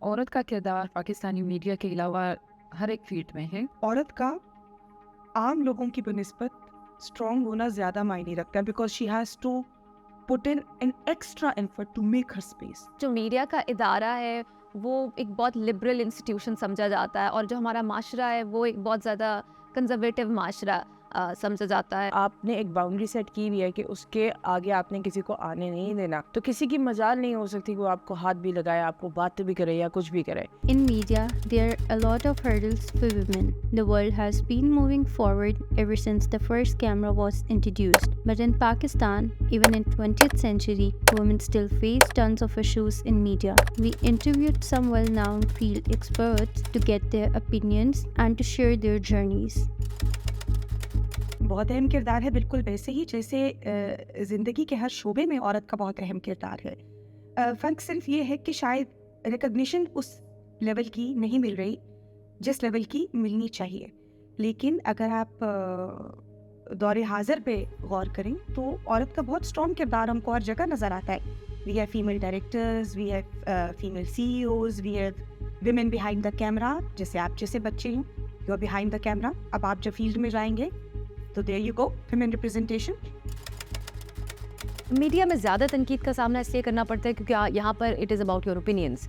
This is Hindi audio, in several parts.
औरत का किरदार पाकिस्तानी मीडिया के अलावा हर एक फील्ड में है। औरत का आम लोगों की बनिस्बत स्ट्रॉन्ग होना ज़्यादा मायने रखता है because she has to put in an extra effort to make her space. जो मीडिया का इदारा है वो एक बहुत लिबरल इंस्टीट्यूशन समझा जाता है, और जो हमारा माशरा है वो एक बहुत ज़्यादा कंजर्वेटिव माशरा समझा जाता है। आपने एक बाउंड्री सेट की हुई है कि उसके आगे आपने किसी को आने नहीं देना, तो किसी की मजाल नहीं हो सकती कि वो आपको हाथ भी लगाए, आपको बात भी करे या कुछ भी करे। In media, there are a lot of hurdles for women. The world has been moving forward ever since the first camera was introduced. But in Pakistan, even in 20th century, women still face tons of issues in media. We interviewed some well-known field experts to get their opinions and to share their journeys. बहुत अहम किरदार है, बिल्कुल वैसे ही जैसे ज़िंदगी के हर शोबे में औरत का बहुत अहम किरदार है। फ़र्क सिर्फ ये है कि शायद रिकग्निशन उस लेवल की नहीं मिल रही जिस लेवल की मिलनी चाहिए। लेकिन अगर आप दौरे हाज़िर पे गौर करें तो औरत का बहुत स्ट्रॉन्ग किरदार हमको हर जगह नज़र आता है। We have female directors, we have female CEOs, we have women behind the camera, जैसे आप जैसे बच्चे हैं, you are behind the camera. अब आप जब फील्ड में जाएंगे तो there you go, women representation. Media में ज़्यादा तनकीद का सामना इसलिए करना पड़ता है क्योंकि यहाँ पर it is about your opinions.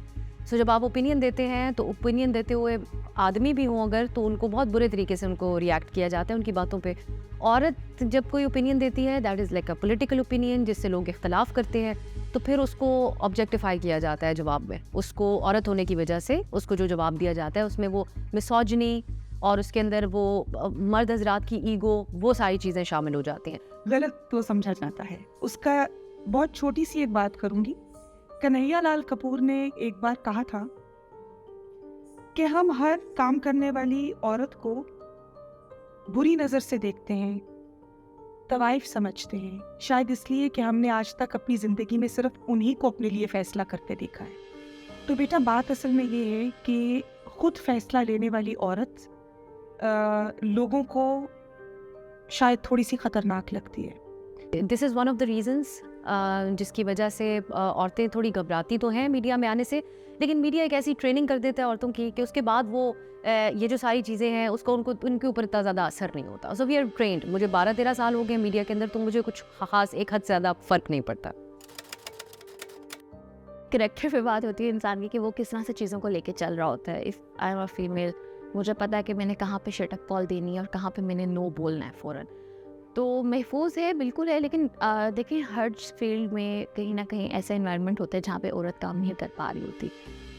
So जब आप ओपिनियन देते हैं तो ओपिनियन देते हुए आदमी भी हों अगर, तो उनको बहुत बुरे तरीके से उनको रिएक्ट किया जाता है उनकी बातों पे। औरत जब कोई ओपिनियन देती है that is like a political opinion जिससे लोग इख्तलाफ करते हैं, तो फिर उसको ऑब्जेक्टिफाई किया जाता है जवाब में। उसको औरत होने की वजह से उसको जो जवाब दिया जाता है उसमें वो मिसोजिनी और उसके अंदर वो मर्द हजरात की ईगो, वो सारी चीज़ें शामिल हो जाती हैं। गलत तो समझा जाता है। उसका बहुत छोटी सी एक बात करूंगी। कन्हैया लाल कपूर ने एक बार कहा था कि हम हर काम करने वाली औरत को बुरी नज़र से देखते हैं, तवाइफ समझते हैं, शायद इसलिए कि हमने आज तक अपनी ज़िंदगी में सिर्फ उन्हीं को अपने लिए फ़ैसला करते देखा है। तो बेटा बात असल में ये है कि खुद फैसला लेने वाली औरत लोगों को शायद थोड़ी सी ख़तरनाक लगती है। This is one of the reasons जिसकी वजह से औरतें थोड़ी घबराती तो हैं मीडिया में आने से, लेकिन मीडिया एक ऐसी ट्रेनिंग कर देता है औरतों की कि उसके बाद वो ये जो सारी चीज़ें हैं उसको उनके ऊपर इतना ज़्यादा असर नहीं होता। So we are trained. मुझे 12-13 साल हो गए मीडिया के अंदर, तो मुझे कुछ ख़ास एक हद से ज़्यादा फ़र्क नहीं पड़ता। करेक्टर पे बात होती है इंसान की कि वो किस तरह से चीज़ों को लेके चल रहा होता है। If I am a female, मुझे पता है कि मैंने कहाँ पे शट अप कॉल देनी है और कहाँ पे मैंने नो बोलना है फ़ौरन। तो महफूज है, बिल्कुल है, लेकिन देखिए हर फील्ड में कहीं ना कहीं ऐसा इन्वायरमेंट होता है जहाँ पे औरत काम नहीं कर पा रही होती।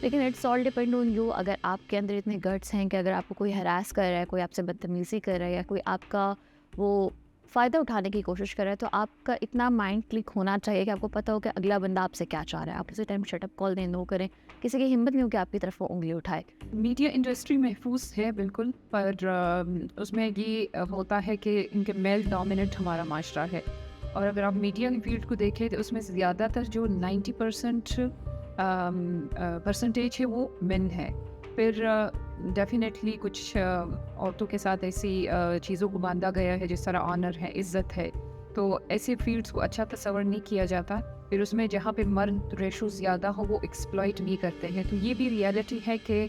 लेकिन it's all depend on you. अगर आपके अंदर इतने गट्स हैं कि अगर आपको कोई हरास कर रहा है, कोई आपसे बदतमीज़ी कर रहा है, या कोई आपका वो फ़ायदा उठाने की कोशिश कर रहा है, तो आपका इतना माइंड क्लिक होना चाहिए कि आपको पता हो कि अगला बंदा आपसे क्या चाह रहा है। आप उसी टाइम शट अप कॉल दें, नो करें। किसी की हिम्मत नहीं हो कि आपकी तरफ वो उंगली उठाए। मीडिया इंडस्ट्री महफूज है बिल्कुल, पर उसमें ये होता है कि इनके मेल डोमिनेंट हमारा माशरा है। और अगर आप मीडिया की फील्ड को देखें तो उसमें ज़्यादातर जो 90% परसेंटेज है वो मेन है। फिर डेफिनेटली कुछ औरतों के साथ ऐसी चीज़ों को बांधा गया है जिस तरह ऑनर है, इज़्ज़त है, तो ऐसे फील्ड्स को अच्छा तस्वर नहीं किया जाता। फिर उसमें जहाँ पे मर्द रेशो ज़्यादा हो वो एक्सप्लॉइट भी करते हैं। तो ये भी रियलिटी है कि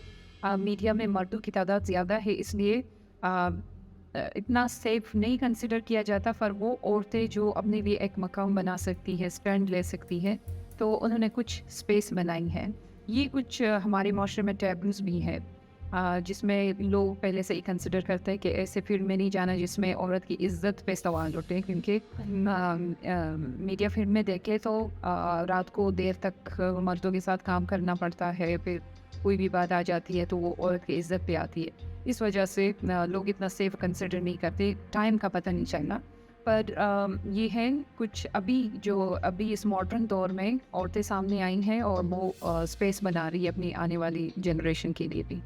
मीडिया में मर्दों की तादाद ज़्यादा है, इसलिए इतना सेफ नहीं कंसिडर किया जाता। पर वो औरतें जो अपने लिए एक मकाम बना सकती है, स्टैंड ले सकती है, तो उन्होंने कुछ स्पेस बनाई है। ये कुछ हमारे माशरे में टैबूज़ भी है जिसमें लोग पहले से ही कंसिडर करते हैं कि ऐसे फील्ड में नहीं जाना जिसमें औरत की इज़्ज़त पे सवाल उठे। क्योंकि मीडिया फील्ड में देखें तो रात को देर तक मर्दों के साथ काम करना पड़ता है, फिर कोई भी बात आ जाती है तो वो औरत की इज़्ज़त पे आती है। इस वजह से लोग इतना सेफ कंसिडर नहीं करते, टाइम का पता नहीं चलना। पर ये है कुछ अभी इस मॉडर्न दौर में औरतें सामने आई हैं और वो स्पेस बना रही है अपनी आने वाली जनरेशन के लिए भी।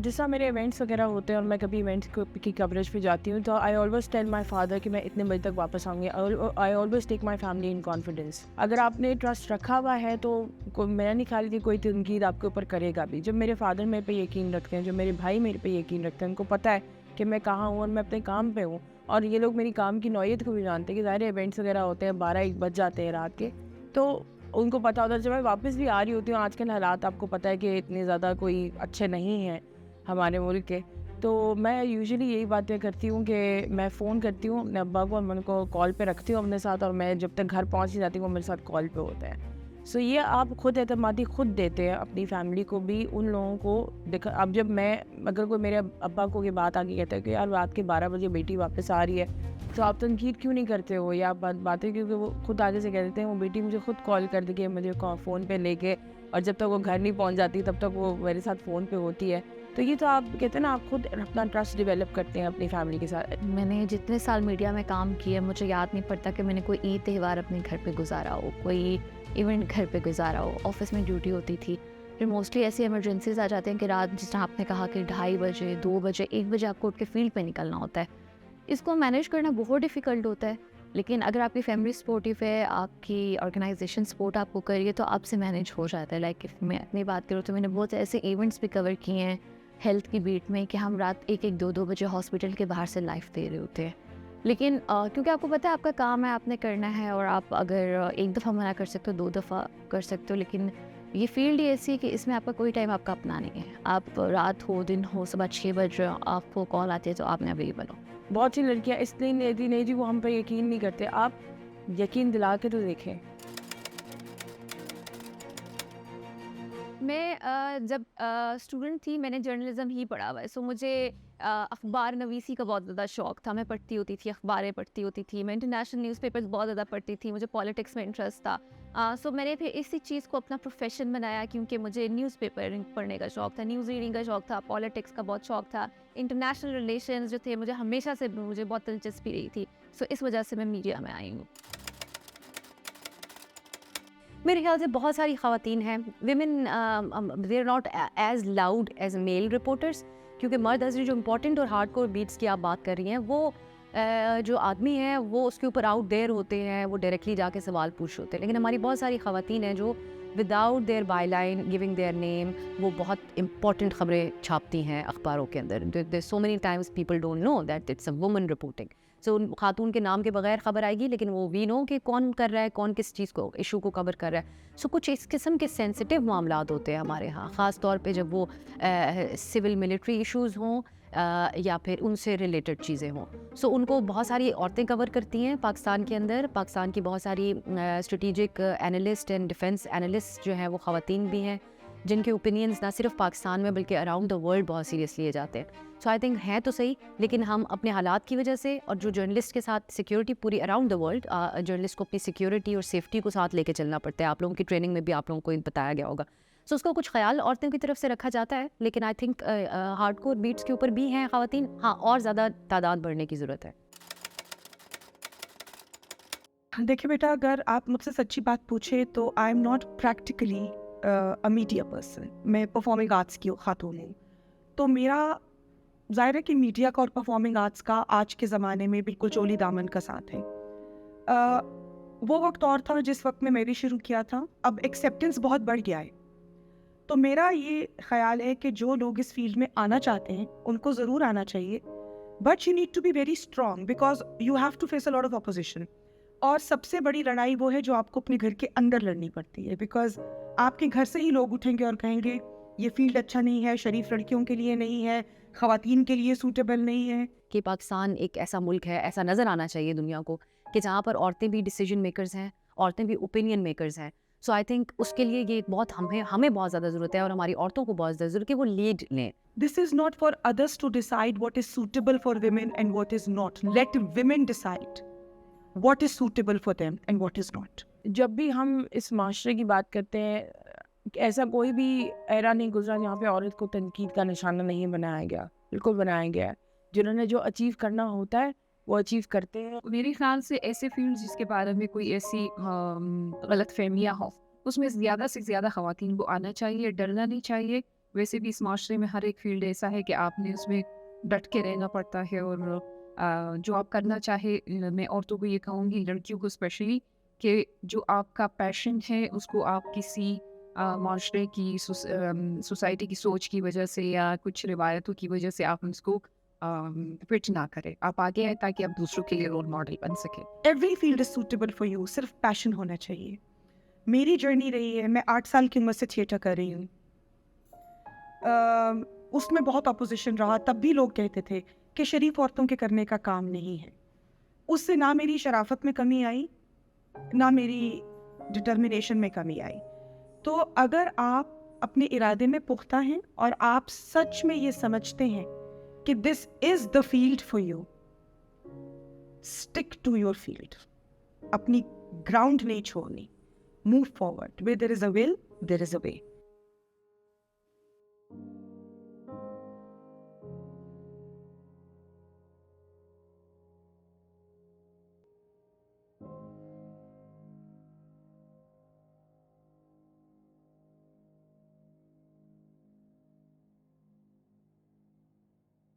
जैसा मेरे इवेंट्स वगैरह होते हैं और मैं कभी इवेंट्स की कवरेज पे जाती हूँ, तो I always tell my father कि मैं इतने बजे तक वापस आऊँगी। I always take my family in confidence. अगर आपने ट्रस्ट रखा हुआ है तो मेरा नहीं ख्याल कि कोई तनकीद आपके ऊपर करेगा भी। जब मेरे फादर मेरे पे यकीन रखते हैं, जो मेरे भाई मेरे पे यकीन रखते हैं, उनको पता है कि मैं कहाँ हूँ और मैं अपने काम पे हूँ, और ये लोग मेरी काम की नौयत को भी जानते हैं कि ज़ाहिर इवेंट्स वगैरह होते हैं 12-1 बज जाते हैं रात के, तो उनको पता होता है जब मैं वापस भी आ रही होती हूँ, आजकल हालात आपको पता है कि इतने ज़्यादा कोई अच्छे नहीं हैं हमारे मुल्क के, तो मैं यूजुअली यही बातें करती हूँ कि मैं फ़ोन करती हूँ अपने अब्बा को और मैं उनको कॉल पे रखती हूँ अपने साथ, और मैं जब तक घर पहुँच ही जाती हूँ वो मेरे साथ कॉल पे होते हैं। सो ये आप खुद एतमादी खुद देते हैं अपनी फैमिली को भी, उन लोगों को देखा। अब जब मैं अगर कोई मेरे अब्बा को ये बात आके कहता है कि यार रात के 12 बजे बेटी वापस आ रही है, तो आप तनकीद क्यों नहीं करते हो या आप बातें, क्योंकि वो खुद आगे से कह देते हैं वो बेटी मुझे खुद कॉल कर देगी मुझे फ़ोन पे लेके, और जब तक वो घर नहीं पहुंच जाती तब तक वो मेरे साथ फ़ोन पे होती है। तो ये तो आप कहते हैं ना, आप खुद अपना ट्रस्ट डेवलप करते हैं अपनी फैमिली के साथ। मैंने जितने साल मीडिया में काम किया, मुझे याद नहीं पड़ता कि मैंने कोई ईद त्यौहार अपने घर पे गुजारा हो, कोई इवेंट घर पे गुजारा हो। ऑफिस में ड्यूटी होती थी, फिर मोस्टली ऐसी इमरजेंसीज आ जाते हैं कि रात, जिस तरह आपने कहा कि 2:30 बजे, 2 बजे, 1 बजे आपको उठ के फील्ड पे निकलना होता है। इसको मैनेज करना बहुत डिफ़िकल्ट होता है, लेकिन अगर आपकी फैमिली सपोर्टिव है, आपकी ऑर्गेनाइजेशन सपोर्ट आपको कर रही है, तो आपसे मैनेज हो जाता है। लाइक मैं अपनी बात करूँ तो मैंने बहुत ऐसे इवेंट्स भी कवर किए हैं हेल्थ की बीट में कि हम रात 1-1, 2-2 बजे हॉस्पिटल के बाहर से लाइव दे रहे होते हैं। लेकिन क्योंकि आपको पता है आपका काम है, आपने करना है, और आप अगर एक दफ़ा मना कर सकते हो, 2 दफ़ा कर सकते हो, लेकिन ये फील्ड ही ऐसी है कि इसमें आपका कोई टाइम आपका अपना नहीं है। आप रात हो, दिन हो, सुबह 6 बज रहे हो, आपको कॉल आती है तो आप अवेलेबल हो। बहुत सी लड़कियां इसलिए नहीं जी वो हम पे यकीन नहीं करते, आप यकीन दिला के तो देखें। मैं जब स्टूडेंट थी मैंने जर्नलिज्म ही पढ़ा हुआ है, सो मुझे अखबार नवीसी का बहुत ज़्यादा शौक था। मैं पढ़ती होती थी, अखबारें पढ़ती होती थी, मैं इंटरनेशनल न्यूज़पेपर्स बहुत ज़्यादा पढ़ती थी, मुझे पॉलिटिक्स में इंटरेस्ट था। सो मैंने फिर इसी चीज़ को अपना प्रोफेशन बनाया, क्योंकि मुझे न्यूज़पेपर पढ़ने का शौक था, न्यूज़ रीडिंग का शौक था, पॉलिटिक्स का बहुत शौक था, इंटरनेशनल रिलेशंस जो थे मुझे हमेशा से मुझे बहुत दिलचस्पी रही थी। सो इस वजह से मैं मीडिया में आई हूँ। मेरे ख्याल से बहुत सारी ख़वातीन हैं, women they are not as loud as male reporters, क्योंकि मर्द हज़री जो इम्पोर्टेंट और हार्डकोर बीट्स की आप बात कर रही हैं, वो जो आदमी है वो उसके ऊपर आउट देयर होते हैं, वो डायरेक्टली जाके सवाल पूछ होते हैं। लेकिन हमारी बहुत सारी ख़वातीन हैं जो without their byline giving their name वो बहुत इंपॉर्टेंट ख़बरें छापती हैं अखबारों के अंदर। So many times people don't know that it's a woman reporting. So उन खातून के नाम के बगैर ख़बर आएगी, लेकिन वो वी नो कि कौन कर रहा है, कौन किस चीज़ को, इशू को कवर कर रहा है। सो कुछ इस किस्म के सेंसिटिव मामलात होते हैं हमारे यहाँ, ख़ास तौर पे जब वो सिविल मिलिट्री इशूज़ हों या फिर उनसे रिलेटेड चीज़ें हों। सो उनको बहुत सारी औरतें कवर करती हैं पाकिस्तान के अंदर। पाकिस्तान की बहुत सारी strategic analyst and defence analyst जो हैं वो ख़वातीन भी हैं, जिनके ओपिनियंस ना सिर्फ पाकिस्तान में बल्कि अराउंड द वर्ल्ड बहुत सीरियसली लिए जाते हैं। सो आई थिंक है तो सही, लेकिन हम अपने हालात की वजह से और जो जर्नलिस्ट के साथ सिक्योरिटी पूरी अराउंड द वर्ल्ड, जर्नलिस्ट को अपनी सिक्योरिटी और सेफ्टी को साथ लेके चलना पड़ता है। आप लोगों की ट्रेनिंग में भी आप लोगों को बताया गया होगा। सो उसका कुछ ख्याल औरतों की तरफ से रखा जाता है, लेकिन आई थिंक हार्डकोर बीट्स के ऊपर भी हैं ख़वातीन। हाँ, और ज़्यादा तादाद बढ़ने की ज़रूरत है। देखिए बेटा, अगर आप मुझसे सच्ची बात पूछे तो I am not practically a media person. मैं परफॉर्मिंग आर्ट्स की खातून हूँ, तो मेरा ज़ाहिर है कि मीडिया का और परफॉर्मिंग आर्ट्स का आज के ज़माने में बिल्कुल चोली दामन का साथ है। वो वक्त और था जिस वक्त में मैंने शुरू किया था, अब एक्सेप्टेंस बहुत बढ़ गया है। तो मेरा ये ख्याल है कि जो लोग इस फील्ड में आना चाहते हैं उनको ज़रूर आना चाहिए, but you need to be very strong because you have to face a lot of opposition. और सबसे बड़ी लड़ाई वो है जो आपको अपने घर के अंदर लड़नी पड़ती है, बिकॉज आपके घर से ही लोग उठेंगे और कहेंगे ये फील्ड अच्छा नहीं है, शरीफ लड़कियों के लिए नहीं है, ख़वातीन के लिए सूटेबल नहीं है। कि पाकिस्तान एक ऐसा मुल्क है, ऐसा नज़र आना चाहिए दुनिया को, कि जहाँ पर औरतें भी डिसीजन मेकर्स हैं, औरतें भी ओपिनियन मेकर्स हैं। सो आई थिंक उसके लिए ये बहुत हमें बहुत ज़्यादा ज़रूरत है, और हमारी औरतों को बहुत ज़्यादा ज़रूरत है कि वो लीड लें। This is not for others to decide what is suitable for women and what is not. Let women decide what is suitable for them and what is not. जब भी हम इस माशरे की बात करते हैं, ऐसा कोई भी एरा नहीं गुजरा जहाँ पे औरत को तनकीद का निशाना नहीं बनाया गया, बिल्कुल बनाया गया है। जिन्होंने जो अचीव करना होता है वो अचीव करते हैं। मेरे ख्याल से ऐसे फील्ड जिसके बारे में कोई ऐसी गलत फहमियाँ हो, उसमें ज़्यादा से ज़्यादा ख़वातीन को आना चाहिए, डरना नहीं चाहिए। वैसे भी इस माशरे में हर एक फील्ड ऐसा है कि आपने उसमें डट के रहना पड़ता है, और जो आप करना चाहे, मैं औरतों को ये कहूँगी, लड़कियों को स्पेशली, कि जो आपका पैशन है उसको आप किसी माशरे की, सोसाइटी की सोच की वजह से या कुछ रिवायतों की वजह से आप उसको फिट ना करें। आप आगे आए ताकि आप दूसरों के लिए रोल मॉडल बन सके। Every field is suitable for you, सिर्फ पैशन होना चाहिए। मेरी जर्नी रही है, मैं 8 साल की उम्र से थिएटर कर रही हूँ। उसमें बहुत अपोजिशन रहा, तब भी लोग कहते थे कि शरीफ औरतों के करने का काम नहीं है। उससे ना मेरी शराफत में कमी आई, ना मेरी डिटर्मिनेशन में कमी आई। तो अगर आप अपने इरादे में पुख्ता हैं और आप सच में ये समझते हैं कि this is the field for you, stick to your field, अपनी ग्राउंड नहीं छोड़नी, move forward, where there is a will there is a way.